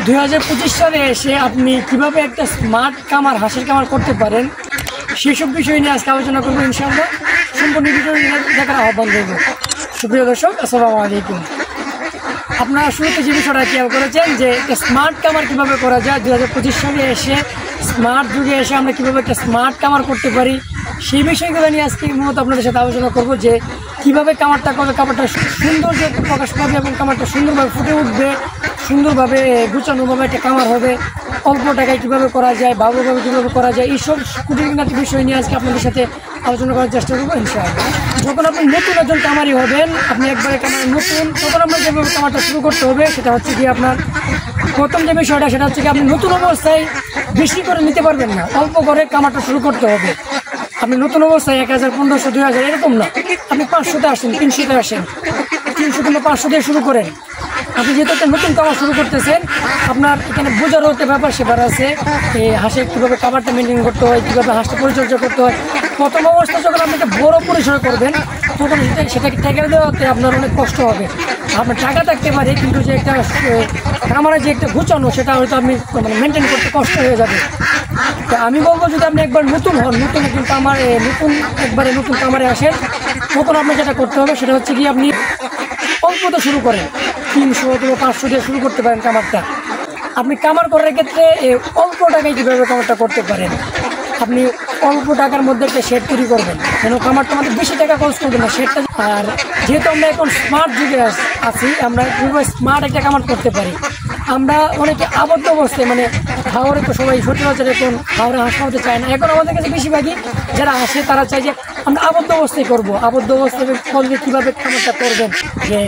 2025 সালে এসে আপনি কিভাবে একটা স্মার্ট কামার হাঁসের কামার করতে পারেন সেসব বিষয় নিয়ে আজকে আলোচনা করবো ইনশাআল্লাহ। সম্পূর্ণ ভিডিও দেখার আহ্বান করবো। সুপ্রিয় দর্শক, আসসালামু আলাইকুম। আপনারা শুরুতে যে বিষয়টা খেয়াল করেছেন যে একটা স্মার্ট কামার কীভাবে করা যায়, 2025 সালে এসে স্মার্ট যুগে এসে আমরা কীভাবে একটা স্মার্ট কামার করতে পারি সেই বিষয়গুলো নিয়ে আজকে মূলত আপনাদের সাথে আলোচনা করবো যে কীভাবে কামারটা করলে কামারটা সুন্দর যে প্রকাশ পাবে এবং কামারটা সুন্দরভাবে ফুটে উঠবে, সুন্দরভাবে গুছানোভাবে একটা কামার হবে, অল্প টাকায় কীভাবে করা যায়, ভালোভাবে কীভাবে করা যায়, এইসব খুঁটিনাটি বিষয় নিয়ে আজকে আপনাদের সাথে আলোচনা করার চেষ্টা করবো ইনশাআল্লাহ। যখন আপনি নতুন একজন কামারি হবেন, আপনি একবারে কামার নতুন, তখন আপনার যেভাবে কামারটা শুরু করতে হবে সেটা হচ্ছে কি আপনার প্রথম যে বিষয়টা সেটা হচ্ছে কি আপনি নতুন অবস্থায় বেশি করে নিতে পারবেন না, অল্প করে কামারটা শুরু করতে হবে। আপনি নতুন অবস্থায় 1000, 1500, 2000 এরকম না, আপনি 500-তে আসেন, 300-তে আসেন, 300 কিংবা 500 দিয়ে শুরু করেন। আপনি যেহেতু একটা নতুন কামার শুরু করতেছেন, আপনার এখানে বোঝারও একটা ব্যাপার সেবার আছে, এই হাঁসের কীভাবে কামারটা মেনটেন করতে হয়, কীভাবে হাঁসটা পরিচর্যা করতে হয়। প্রথম অবস্থায় যখন আপনি একটা বড় পরিসরে করবেন তখন সেটাকে ট্যাকেল দেওয়াতে আপনার অনেক কষ্ট হবে। আপনার টাকা থাকতে পারে কিন্তু যে একটা কামারে যে একটা গুছানো সেটা হয়তো আপনি মেনটেন করতে কষ্ট হয়ে যাবে। তো আমি বলবো যদি আপনি একবার নতুন হন, নতুন একজন কামারে নতুন কামারে আসেন, তখন আপনার যেটা করতে হবে সেটা হচ্ছে কি আপনি অল্পতে শুরু করেন, 300 অথবা 500 দিয়ে শুরু করতে পারেন কামারটা। আপনি কামার করার ক্ষেত্রে অল্প টাকায় কীভাবে কামারটা করতে পারেন, আপনি অল্প টাকার মধ্যে একটা শেড তৈরি করবেন, যেন কামারটা আমাদের বেশি টাকা খরচ করবেন না শেডটা। আর যেহেতু আমরা এখন স্মার্ট যুগে আছি, আমরা কীভাবে স্মার্ট একটা কামার করতে পারি। আমরা অনেকে আবদ্ধ অবস্থায় হাওড়ে তো সবাই সচরাচর এখন হাওড়ে হাঁস খাওয়াতে চায় না। এখন আমাদের কাছে বেশিরভাগই যারা আসে তারা চায় যে আমরা আবদ্ধ অবস্থায় করবো। আবদ্ধ অবস্থায় করলে কীভাবে কামারটা করবেন, যে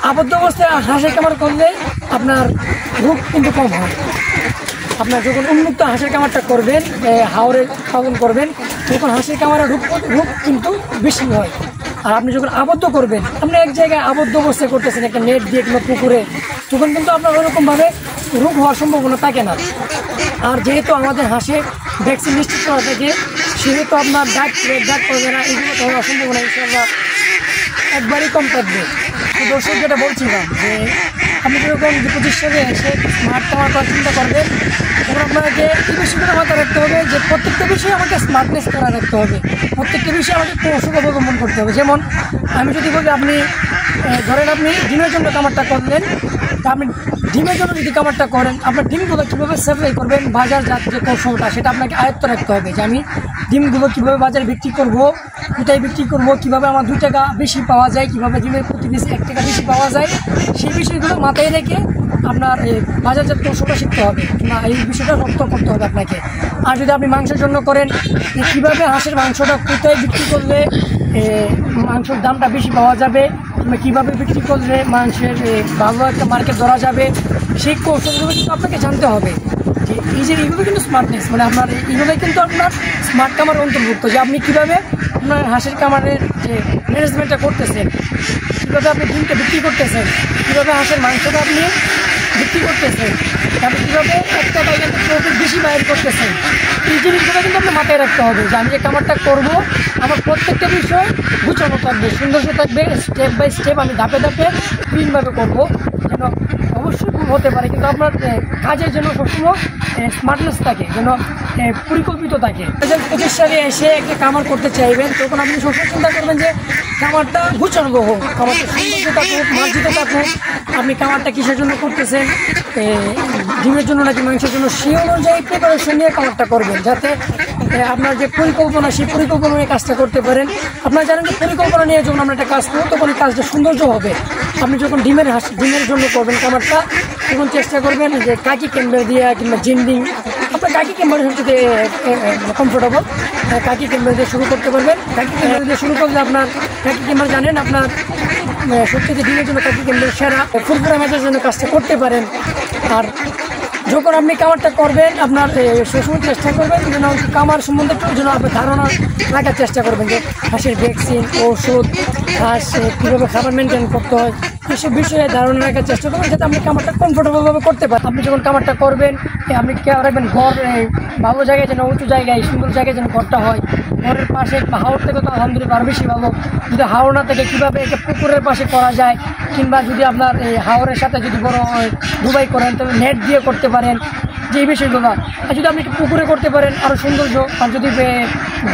আবদ্ধ অবস্থায় হাঁসের কামার করলে আপনার রোগ কিন্তু কম হয়। আপনার যখন উন্মুক্ত হাঁসের কামারটা করবেন, হাওড়ে পালন করবেন, তখন হাঁসের কামারের রোগ কিন্তু বেশি হয়। আর আপনি যখন আবদ্ধ করবেন, আপনি এক জায়গায় আবদ্ধ অবস্থায় করতেছেন একটা নেট দিয়ে কিংবা পুকুরে, তখন কিন্তু আপনার ওরকমভাবে রোগ হওয়ার সম্ভাবনা থাকে না। আর যেহেতু আমাদের হাঁসে ভ্যাকসিন নিশ্চিত করা থাকে, সেহেতু আপনার ডাক করবে না, এগুলো তো হওয়ার সম্ভাবনা ইনশাআল্লাহ একবারই কম থাকবে। তো দর্শক, যেটা বলছিলাম যে আপনি যখন 25 সালে এসে স্মার্ট কামার করার চিন্তা করবেন, তখন আপনাকে এই বিষয়গুলো মাথায় রাখতে হবে যে প্রত্যেকটা বিষয়ে আমাকে স্মার্টনেস করা রাখতে হবে, প্রত্যেকটা বিষয়ে আমাকে কৌশল অবলম্বন করতে হবে। যেমন আমি যদি বলি, আপনি ধরেন আপনি ডিমের জন্য কামারটা করলেন, তা আপনি ডিমের জন্য যদি কামারটা করেন, আপনার ডিমগুলো কীভাবে সাপ্লাই করবেন, বাজারজাত যে কৌশলটা সেটা আপনাকে আয়ত্ত রাখতে হবে। যে আমি ডিমগুলো কীভাবে বাজারে বিক্রি করব, কোথায় বিক্রি করব, কীভাবে আমার 2 টাকা বেশি পাওয়া যায়, কীভাবে ডিমের প্রতি পিস 1 টাকা বেশি পাওয়া যায়, সেই বিষয়গুলো মাথায় রেখে আপনার বাজারজাত কৌশলটা শিখতে হবে, না এই বিষয়টা রপ্ত করতে হবে আপনাকে। আর যদি আপনি মাংসের জন্য করেন, কীভাবে হাঁসের মাংসটা কোথায় বিক্রি করলে মাংসের দামটা বেশি পাওয়া যাবে, কীভাবে বিক্রি করলে মাংসের ভালো একটা মার্কেট ধরা যাবে, সেই কৌশলগুলো কিন্তু আপনাকে জানতে হবে। যে এই যে এইগুলো কিন্তু স্মার্টনেস, আপনার এইগুলোই কিন্তু আপনার স্মার্ট কামার অন্তর্ভুক্ত। যে আপনি কীভাবে আপনার হাঁসের কামারের যে ম্যানেজমেন্টটা করতেছেন, কীভাবে আপনি ডিমটা বিক্রি করতেছেন, কীভাবে হাঁসের মাংসটা আপনি বিক্রি করতেছেন, আপনি কীভাবে একটা জায়গাতে প্রফিট বেশি বাইর করতেছেন, এই জিনিসগুলো কিন্তু আপনার মাথায় রাখতে হবে। যে আমি যে কামারটা করবো, আমার প্রত্যেকটা বিষয় গুছানো থাকবে, সুন্দর থাকবে, স্টেপ বাই স্টেপ আমি ধাপে ধাপে ক্লিনভাবে করবো, যেন অবশ্যই ভুল হতে পারে কিন্তু আপনার কাজের জন্য সবসময় স্মার্টনেস থাকে, যেন পরিকল্পিত থাকে। 2025 সালে এসে একটা কামার করতে চাইবেন, তখন আপনি সবসময় চিন্তা করবেন যে কামারটা গুছানো হোক, কামারটা সৌন্দর্য থাকুক, মার্জিত থাকুক। আপনি কামারটা কিসের জন্য করতেছেন, ডিমের জন্য নাকি মাংসের জন্য, সেই অনুযায়ী প্রিপারেশন নিয়ে কামারটা করবেন, যাতে আপনার যে পরিকল্পনা সেই পরিকল্পনা নিয়ে কাজটা করতে পারেন। আপনারা জানেন যে পরিকল্পনা নিয়ে যখন আমরা একটা কাজ করবো, তখন এই কাজটা সৌন্দর্য হবে। আপনি যখন ডিমের জন্য করবেন কামারটা, তখন চেষ্টা করবেন যে কাকি ক্যাম্বেল দিয়ে কিংবা জিন্ডিং, আপনার কাকি ক্যাম্বেল সবচেয়ে কমফোর্টেবল, কাকি ক্যাম্বেল দিয়ে শুরু করতে পারবেন। কাকি ক্যাম্বেল দিয়ে শুরু করলে আপনার কাকি ক্যাম্বেল জানেন আপনার সবচেয়ে ডিমের জন্য কাকি ক্যাম্বেল সেরা, ফুরফুরা ম্যাচের জন্য কাজটা করতে পারেন। আর যখন আপনি কামারটা করবেন, আপনার সবসময় চেষ্টা করবেন যেন কামার সম্বন্ধে যেন আপনি ধারণা রাখার চেষ্টা করবেন, যে হাঁসের ভ্যাকসিন, ওষুধ, হাঁস কীভাবে খাবার মেনটেন করতে হয়, এইসব বিষয়ে ধারণা রাখার চেষ্টা করবেন, যাতে আপনি কামারটা কমফোর্টেবলভাবে করতে পারেন। আপনি যখন কামারটা করবেন, আপনি খেয়াল রাখবেন ঘর ভালো জায়গায় যেন, উঁচু জায়গায়, সুন্দর জায়গায় যেন ঘরটা হয়। ঘরের পাশে হাওড় থেকে তো আলহামদুলিল্লাহ আরও বেশি ভালো। যদি হাওড় না থেকে কীভাবে একটা পুকুরের পাশে করা যায়, কিংবা যদি আপনার এই হাওরের সাথে যদি বড় ডুবাই করেন তবে নেট দিয়ে করতে পারেন, যে বিষয়গুলো। আর যদি আপনি পুকুরে করতে পারেন আরও সৌন্দর্য। আর যদি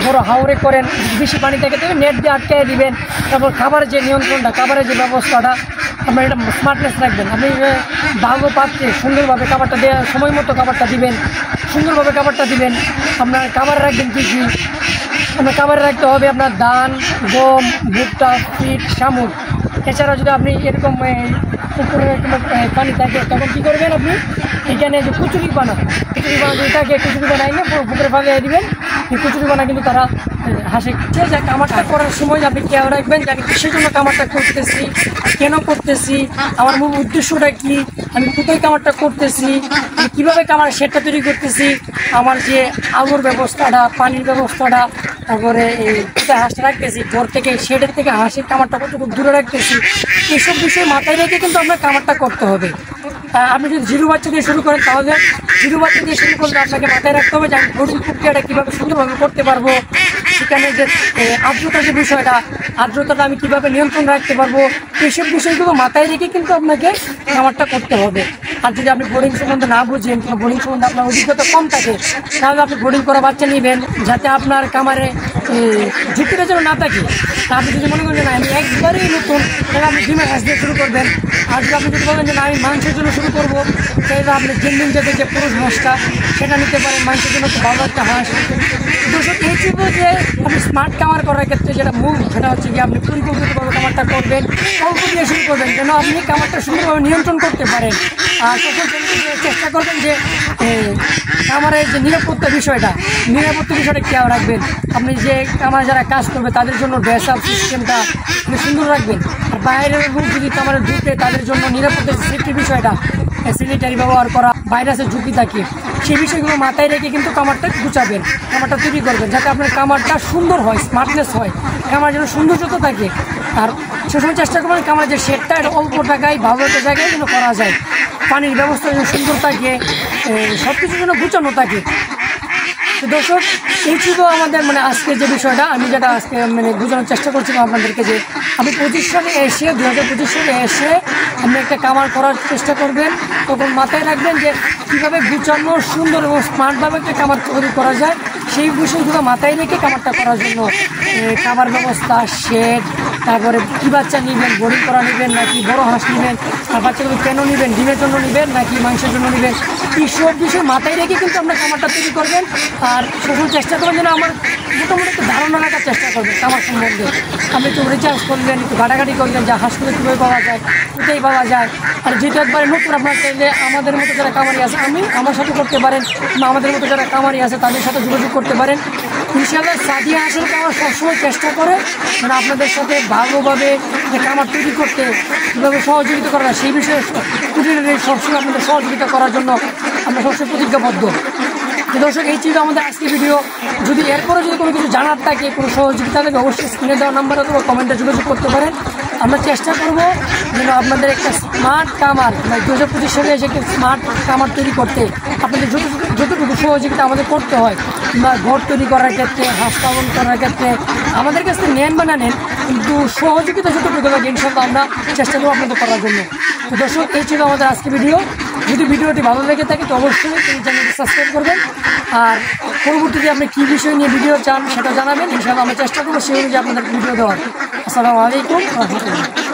বড় হাওরে করেন, বেশি পানি থাকে তবে নেট দিয়ে আটকে দিবেন। তারপর খাবারের যে নিয়ন্ত্রণটা, খাবারের যে ব্যবস্থাটা আপনার এটা স্মার্টনেস রাখবেন। আপনি ভালো পাত্রে সুন্দরভাবে খাবারটা দেওয়া, সময় মতো খাবারটা দিবেন, সুন্দরভাবে খাবারটা দিবেন। আপনার খাবার রাখবেন কী কী? আপনার খাবারে রাখতে হবে আপনার ধান, গম, ভুট্টা, পিট, শামুক। এছাড়া যদি আপনি এরকম পুকুরে পানি থাকে তখন কী করবেন, আপনি এখানে যে কুচুরি পানা যদি থাকে, কুচুরি পানা এনে পুকুরে ফাঁকিয়ে দিবেন। এই কুচুরি পানা কিন্তু তারা হাসে। যে কামারটা করার সময় আপনি খেয়াল রাখবেন যে আমি কিসের জন্য কামারটা করতেছি, কেন করতেছি, আমার মূল উদ্দেশ্যটা কী, আমি কোথায় কামারটা করতেছি, আমি কীভাবে কামার শেডটা তৈরি করতেছি, আমার যে আলোর ব্যবস্থাটা, পানির ব্যবস্থাটা, তারপরে এই কোথায় হাঁসটা রাখতেছি, ঘর থেকে শেডের থেকে হাঁসের কামারটা কতটুকু দূরে রাখতেছি, এইসব বিষয়ে মাথায় রেখে কিন্তু আপনার কামারটা করতে হবে। আপনি যদি জিরো বাচ্চা দিয়ে শুরু করেন তাহলে জিরো বাচ্চা দিয়ে শুরু করলে আপনাকে মাথায় রাখতে হবে যে আমি ব্রুডিং প্রক্রিয়াটা কীভাবে সুন্দরভাবে করতে পারবো, সেখানে যে আর্দ্রতার যে বিষয়টা, আর্দ্রতাটা আমি কীভাবে নিয়ন্ত্রণ রাখতে পারবো, এইসব বিষয়গুলো মাথায় রেখে কিন্তু আপনাকে খামারটা করতে হবে। আর যদি আপনি বোর্ডিং সম্বন্ধে না বুঝেন, কিংবা বোর্ডিং সম্বন্ধে আপনার অভিজ্ঞতা কম থাকে, তাহলে আপনি বোর্ডিং করা বাচ্চা নেবেন যাতে আপনার খামারে ঝুঁকিটা যেন না থাকে। তা আপনি যদি মনে করেন যে না আমি একবারেই নতুন, তাহলে আপনি ডিমের হাঁস দিয়ে শুরু করবেন। আর যদি আপনি যদি বলেন যে না আমি মাংসের জন্য শুরু করবো, তাহলে আপনি জেন্ডিং জাতের যে পুরুষ হাঁসটা সেটা নিতে পারেন, মাংসের জন্য খুব ভালো একটা হাঁস। দর্শক এই ছিল যে আপনি স্মার্ট কামার করার ক্ষেত্রে যেটা মূল, সেটা হচ্ছে কি আপনি পরিকল্পিতভাবে কামারটা করবেন, অল্প দিয়ে শুরু করবেন যেন আপনি কামারটা সুন্দরভাবে নিয়ন্ত্রণ করতে পারেন। আর তখন চেষ্টা করবেন যে কামারের যে নিরাপত্তা বিষয়টা খেয়াল রাখবেন। আপনি যে কামারে যারা কাজ করবে তাদের জন্য ড্রেস আপ সিস্টেমটা সুন্দর রাখবেন। আর বাইরের লোক যদি কামারে ঢুকে তাদের জন্য নিরাপত্তার সেফটির বিষয়টা, স্যানিটারি ব্যবহার করা, ভাইরাসের ঝুঁকি থাকে, সেই বিষয়গুলো মাথায় রেখে কিন্তু কামারটা গুছাবেন, কামারটা তৈরি করবেন যাতে আপনার কামারটা সুন্দর হয়, স্মার্টনেস হয়, কামার যেন সৌন্দর্যতা থাকে। আর সেসময় চেষ্টা করবেন কামার যে শেডটা এটা অল্প টাকায় ভালো একটা জায়গায় যেন করা যায়, পানির ব্যবস্থা যেন সুন্দর থাকে, সব কিছু যেন গুছানো থাকে। তো দর্শক এই ছিল আমাদের আজকে যে বিষয়টা, আমি যেটা আজকে বোঝানোর চেষ্টা করছিলাম আপনাদেরকে, যে আপনি 25 সালে এসে 2025 সালে এসে আপনি একটা কামার করার চেষ্টা করবেন, তখন মাথায় রাখবেন যে কীভাবে গুছানো, সুন্দর এবং স্মার্টভাবে একটা কামার তৈরি করা যায়, সেই বিষয়গুলো মাথায় রেখে কামারটা করার জন্য খাবার ব্যবস্থা, শেড, তারপরে কী বাচ্চা নেবেন, বোর্ডিং করা নেবেন নাকি বড় হাঁস নেবেন, আর বাচ্চাগুলো কেন নেবেন, ডিমের জন্য নেবেন নাকি মাংসের জন্য নেবেন, এই সব বিষয় মাথায় রেখে কিন্তু আপনার খামারটা তৈরি করবেন। আর সবসময় চেষ্টা করবেন যেন আমার মোটামুটি একটু ধারণা রাখার চেষ্টা করবেন খামার সম্বন্ধে। আপনি একটু রিচার্জ করবেন, একটু ঘাটাঘাটি করবেন যে হাঁসগুলো কীভাবে পাওয়া যায়, কোথায় পাওয়া যায়। আর যেহেতু একবারে নতুন আপনার চাইলে আমাদের মতো যারা কামারি আছে, আমার সাথে করতে পারেন, বা আমাদের মতো যারা কামারি আছে তাদের সাথে যোগাযোগ করতে পারেন। ইনশাআল্লাহ সাদিয়া হাঁসের কামার সবসময় চেষ্টা করে আপনাদের সাথে ভালোভাবে যে কামার তৈরি করতে কীভাবে সহযোগিতা করা যায় সেই বিষয়ে সবসময় আপনাদের সহযোগিতা করার জন্য আমরা সবসময় প্রতিজ্ঞাবদ্ধ। দর্শক এই ছিল আমাদের আজকের ভিডিও। যদি এরপরে যদি কোনো কিছু জানার থাকে, কোনো সহযোগিতা থাকে, অবশ্যই স্ক্রিনে দেওয়া নাম্বারে অথবা কমেন্টে যোগাযোগ করতে পারেন। আমরা চেষ্টা করব যেন আপনাদের একটা স্মার্ট কামার 2025 সালে এসে একটা স্মার্ট কামার তৈরি করতে আপনাদের যতটুকু সহযোগিতা আমাদের করতে হয়, কিংবা ঘর তৈরি করার ক্ষেত্রে, হাঁস পালন করার ক্ষেত্রে আমাদের কাছ থেকে নেন বা না নেন, কিন্তু সহযোগিতা যতটুকু লাগে ইনশাআল্লাহ আমরা চেষ্টা করবো আপনাদের করার জন্য। তো দর্শক এই ছিল আমাদের আজকের ভিডিও। যদি ভিডিওটি ভালো লেগে থাকে তো অবশ্যই এই চ্যানেলটি সাবস্ক্রাইব করবেন। আর পরবর্তীতে আপনি কী বিষয় নিয়ে ভিডিও চান সেটা জানাবেন, ইনশাআল্লাহ আমরা চেষ্টা করবো সেই অনুযায়ী আপনাদের ভিডিও দেওয়ার। আসসালামু আলাইকুম ওয়া রাহমাতুল্লাহ।